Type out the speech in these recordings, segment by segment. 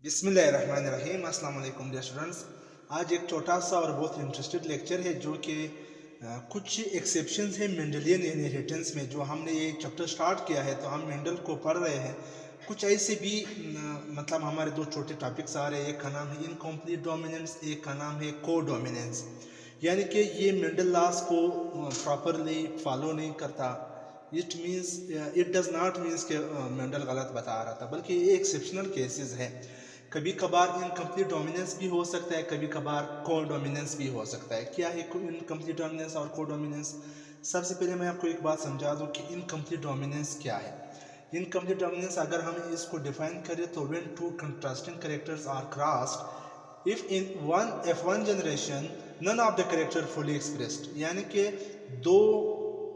बिस्मिल्लाहिर्रहमानिर्रहीम। अस्सलाम वालेकुम डियर स्टूडेंट्स। आज एक छोटा सा और बहुत इंटरेस्टेड लेक्चर है जो कि कुछ एक्सेप्शंस हैं मेंडलियन इनहेरिटेंस में। जो हमने ये चैप्टर स्टार्ट किया है तो हम मेंडल को पढ़ रहे हैं। कुछ ऐसे भी मतलब हमारे दो छोटे टॉपिक्स आ रहे हैं। एक का नाम है इनकम्प्लीट डोमिनेंस, एक का नाम है को डोमिनेंस। यानी कि ये मेंडल लॉस को प्रॉपरली फॉलो नहीं करता। इट डज नॉट मीन्स के मेंडल गलत बता रहा था, बल्कि ये एक्सेप्शनल केसेस है। कभी कभार इनकम्प्लीट डोमिनेंस भी हो सकता है, कभी कभार को डोमिनेंस भी हो सकता है। क्या है इनकम्प्लीट डोमिनेंस और को डोमिनेंस? सबसे पहले मैं आपको एक बात समझा दूं कि इनकम्प्लीट डोमिनेंस क्या है। इनकम्प्लीट डोमिनेंस अगर हम इसको डिफाइन करें तो when two contrasting characters are crossed if in one generation none of the character fully expressed. यानी कि दो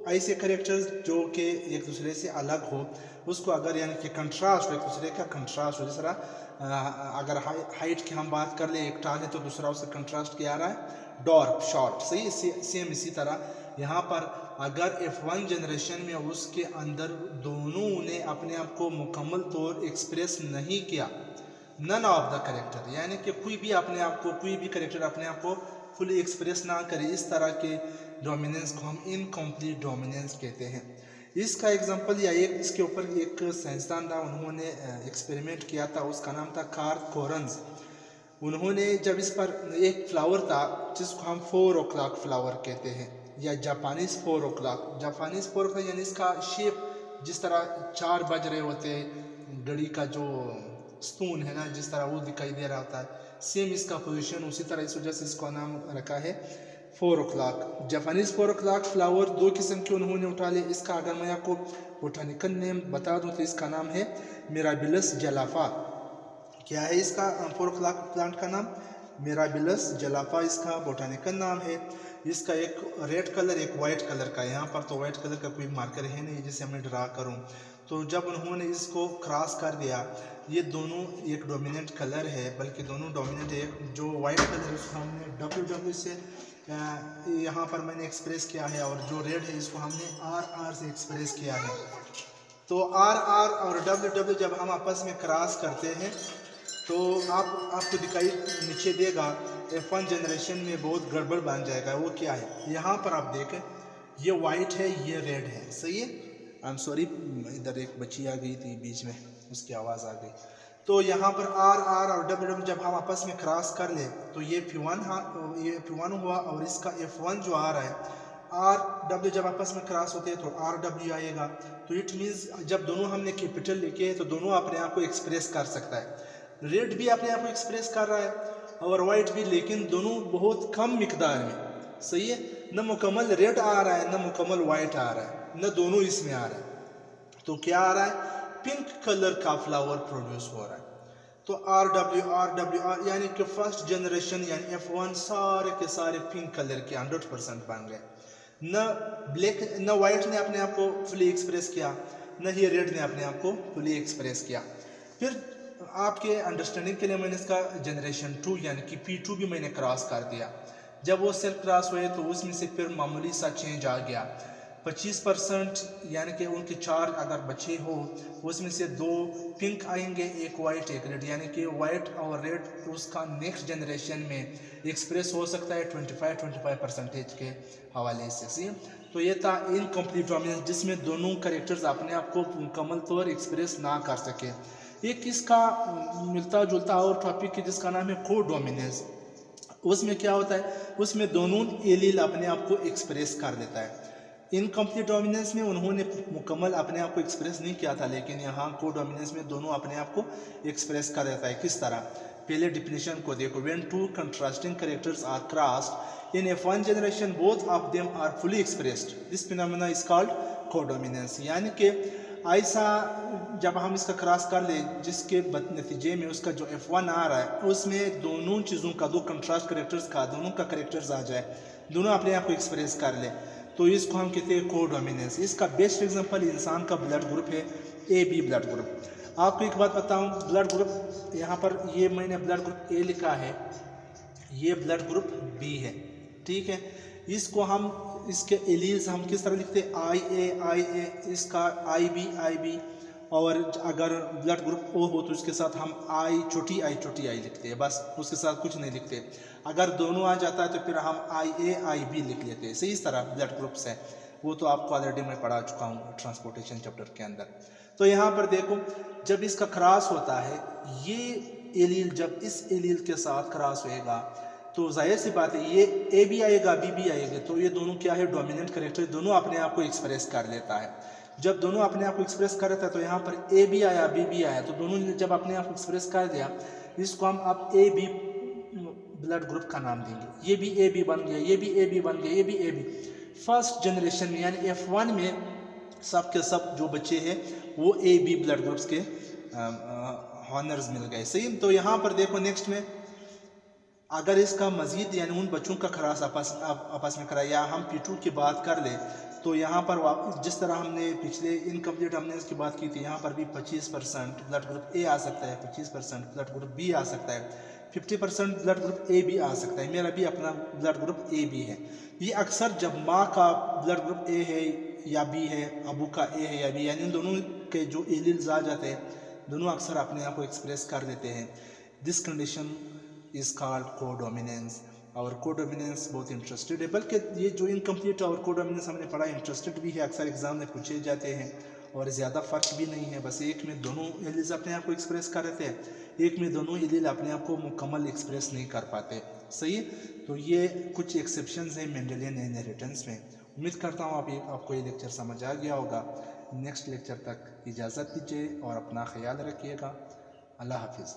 ऐसे कैरेक्टर्स जो कि एक दूसरे से अलग हो, उसको अगर यानी कि कंट्रास्ट हो, एक दूसरे का कंट्रास्ट हो। जिस तरह अगर हाइट की हम बात कर ले, एक टाल है तो दूसरा उससे कंट्रास्ट किया रहा है डॉर्क शॉर्ट, सही। सेम इसी तरह यहाँ पर अगर F1 जनरेशन में उसके अंदर दोनों ने अपने आप को मुकम्मल तौर एक्सप्रेस नहीं किया, नन ऑफ द कैरेक्टर, यानी कि कोई भी कैरेक्टर अपने आप को फुली एक्सप्रेस ना करे, इस तरह के डोमिनेंस को हम इनकम्प्लीट डोमिनेंस कहते हैं। इसका एग्जांपल या एक इसके ऊपर एक साइंसदान था, उन्होंने एक्सपेरिमेंट किया था, उसका नाम था कार्ल कोरन्स। उन्होंने जब इस पर एक फ्लावर था जिसको हम 4 o'clock फ्लावर कहते हैं या जापानीज 4 o'clock। जापानीज 4 o'clock यानी इसका शेप जिस तरह 4 बज रहे होते हैं, घड़ी का जो स्पून है ना, जिस तरह वो दिखाई दे रहा होता है, सेम इसका पोजीशन उसी तरह, इस वजह से इसका नाम रखा है 4 o'clock। जापानीज 4 o'clock फ्लावर दो किस्म के उन्होंने उठा लिए। इसका अगर मैं आपको बोटानिकल नेम बता दूं तो इसका नाम है मिराबिलस जलाफा। क्या है इसका 4 o'clock प्लांट का नाम? मिराबिलस जलाफा इसका बोटानिकल नाम है। इसका एक रेड कलर एक वाइट कलर का, यहाँ पर तो वाइट कलर का कोई मार्कर है नहीं जिसे मैं ड्रा करूँ। तो जब उन्होंने इसको क्रॉस कर दिया, ये दोनों एक डोमिनेंट कलर है, बल्कि दोनों डोमिनेंट है। जो वाइट कलर है उसको हमने WW से यहाँ पर मैंने एक्सप्रेस किया है, और जो रेड है इसको हमने RR से एक्सप्रेस किया है। तो RR और WW जब हम आपस में क्रॉस करते हैं तो आपको दिखाई नीचे देगा F1 जनरेशन में बहुत गड़बड़ बन जाएगा। वो क्या है? यहाँ पर आप देखें, ये वाइट है, ये रेड है, सही है। आई एम सॉरी, इधर एक बच्ची आ गई थी बीच में, उसकी आवाज़ आ गई। तो यहाँ पर RR और WW जब हम आपस में क्रॉस कर ले तो ये P1 हुआ, और इसका F1 जो आ रहा है RW जब आपस में क्रॉस होते हैं तो RW आएगा। तो इट मीन्स जब दोनों हमने कैपिटल लिखे तो दोनों अपने आप को एक्सप्रेस कर सकता है। रेड भी अपने आप को एक्सप्रेस कर रहा है और वाइट भी, लेकिन दोनों बहुत कम मिकदार में, सही है। न मुकम्मल रेड आ रहा है, न मुकम्मल वाइट आ रहा है, न दोनों इसमें आ रहा है। तो क्या आ रहा है? पिंक कलर का फ्लावर प्रोड्यूस हो रहा है। तो RW यानी कि फर्स्ट जनरेशन यानी F1 सारे के सारे पिंक कलर के 100% बन गए। न वाइट ने अपने आप को फुली एक्सप्रेस किया, न ही रेड ने अपने आप को फुली एक्सप्रेस किया। फिर आपके अंडरस्टैंडिंग के लिए मैंने इसका जनरेशन 2 यानी कि P2 भी मैंने क्रॉस कर दिया। जब वो सेल क्रॉस हुए तो उसमें से फिर मामूली सा चेंज आ गया। 25% यानी कि उनके 4 अगर बच्चे हो, उसमें से 2 पिंक आएंगे, एक वाइट एक रेड, यानी कि वाइट और रेड उसका नेक्स्ट जनरेशन में एक्सप्रेस हो सकता है 25% के हवाले से, सी। तो ये था इनकम्प्लीट डोमिनेंस, जिसमें दोनों कैरेक्टर्स अपने आप को मुकम्मल तौर एक्सप्रेस ना कर सके। एक इसका मिलता जुलता और टॉपिक है जिसका नाम है को डोमिनेंस। उसमें क्या होता है? उसमें दोनों एलील अपने आप को एक्सप्रेस कर देता है। इनकम्प्लीट डोमिनेंस में उन्होंने मुकम्मल अपने आप को एक्सप्रेस नहीं किया था, लेकिन यहाँ को डोमिनेंस में दोनों अपने आप को एक्सप्रेस कर देता है। किस तरह? पहले डिफिनेशन को देखो। When two contrasting characters are crossed in F1 generation both of them are fully expressed, this phenomena is called codominance. यानी कि ऐसा जब हम इसका क्रॉस कर ले जिसके नतीजे में उसका जो F1 आ रहा है उसमें दोनों चीज़ों का, दो कंट्रास्ट कैरेक्टर्स का, दोनों का कैरेक्टर्स आ जाए, दोनों अपने आप को एक्सप्रेस कर ले, तो इसको हम कहते हैं को डोमिनेंस। इसका बेस्ट एग्जांपल इंसान का ब्लड ग्रुप है AB ब्लड ग्रुप। आपको एक बात बताऊं, ब्लड ग्रुप यहाँ पर ये मैंने ब्लड ग्रुप A लिखा है, ये ब्लड ग्रुप B है, ठीक है। इसको हम इसके एलील्स हम किस तरह लिखते हैं? IA, इसका IB, और अगर ब्लड ग्रुप ओ हो तो उसके साथ हम आई छोटी आई लिखते हैं, बस उसके साथ कुछ नहीं लिखते। अगर दोनों आ जाता है तो फिर हम IA IB लिख लेते हैं। सही इस तरह ब्लड ग्रुप्स है, वो तो आपको ऑलरेडी मैं पढ़ा चुका हूँ ट्रांसपोर्टेशन चैप्टर के अंदर। तो यहाँ पर देखो, जब इसका क्रॉस होता है, ये एलील जब इस एलील के साथ क्रॉस होएगा तो जाहिर सी बात है ये ए भी आएगा बी भी आएगा, तो ये दोनों क्या है, डोमिनेंट कैरेक्टर, दोनों अपने आप को एक्सप्रेस कर लेता है। जब दोनों अपने आप को एक्सप्रेस कर लेता है तो यहाँ पर ए भी आया बी भी आया, तो दोनों ने जब अपने आप को एक्सप्रेस कर दिया, इसको हम अब ए बी ब्लड ग्रुप का नाम देंगे। ये भी ए बी बन गया, ये भी ए बी बन गया, ये भी ए बी। फर्स्ट जनरेशन में यानी F1 में सब के सब जो बच्चे हैं वो ए बी ब्लड ग्रुप्स के हॉनर्स मिल गए। सही। तो यहाँ पर देखो नेक्स्ट में, अगर इसका मजीद यानी उन बच्चों का खरास आपस में करा, या हम P2 की बात कर ले, तो यहाँ पर जिस तरह हमने पिछले इनकम्प्लीट हमने इसकी बात की थी, यहाँ पर भी 25% ब्लड ग्रुप ए आ सकता है, 25% ब्लड ग्रुप बी आ सकता है, 50% ब्लड ग्रुप ए भी आ सकता है। मेरा भी अपना ब्लड ग्रुप ए बी है। ये अक्सर जब माँ का ब्लड ग्रुप ए है या बी है, अबू का ए है या बी, यानी इन दोनों के जो एलील्स आ जाते हैं, दोनों अक्सर अपने आप को एक्सप्रेस कर देते हैं। This condition is called codominance. और कोडोमिनेंस बहुत इंटरेस्टेड है, बल्कि ये जो इनकम्प्लीट और कोडोमिनेंस हमने पढ़ा इंटरेस्टेड भी है, अक्सर एग्जाम में पूछे जाते हैं और ज़्यादा फ़र्क भी नहीं है। बस एक में दोनों एलील्स अपने आप को एक्सप्रेस कर देते हैं, एक में दोनों एलील अपने आप को मुकम्मल एक्सप्रेस नहीं कर पाते। सही। तो ये कुछ एक्सेप्शंस हैं मेंडेलियन इनहेरिटेंस में। उम्मीद करता हूँ आपको ये लेक्चर समझ आ गया होगा। नेक्स्ट लेक्चर तक इजाज़त दीजिए और अपना ख्याल रखिएगा। अल्लाह हाफिज़।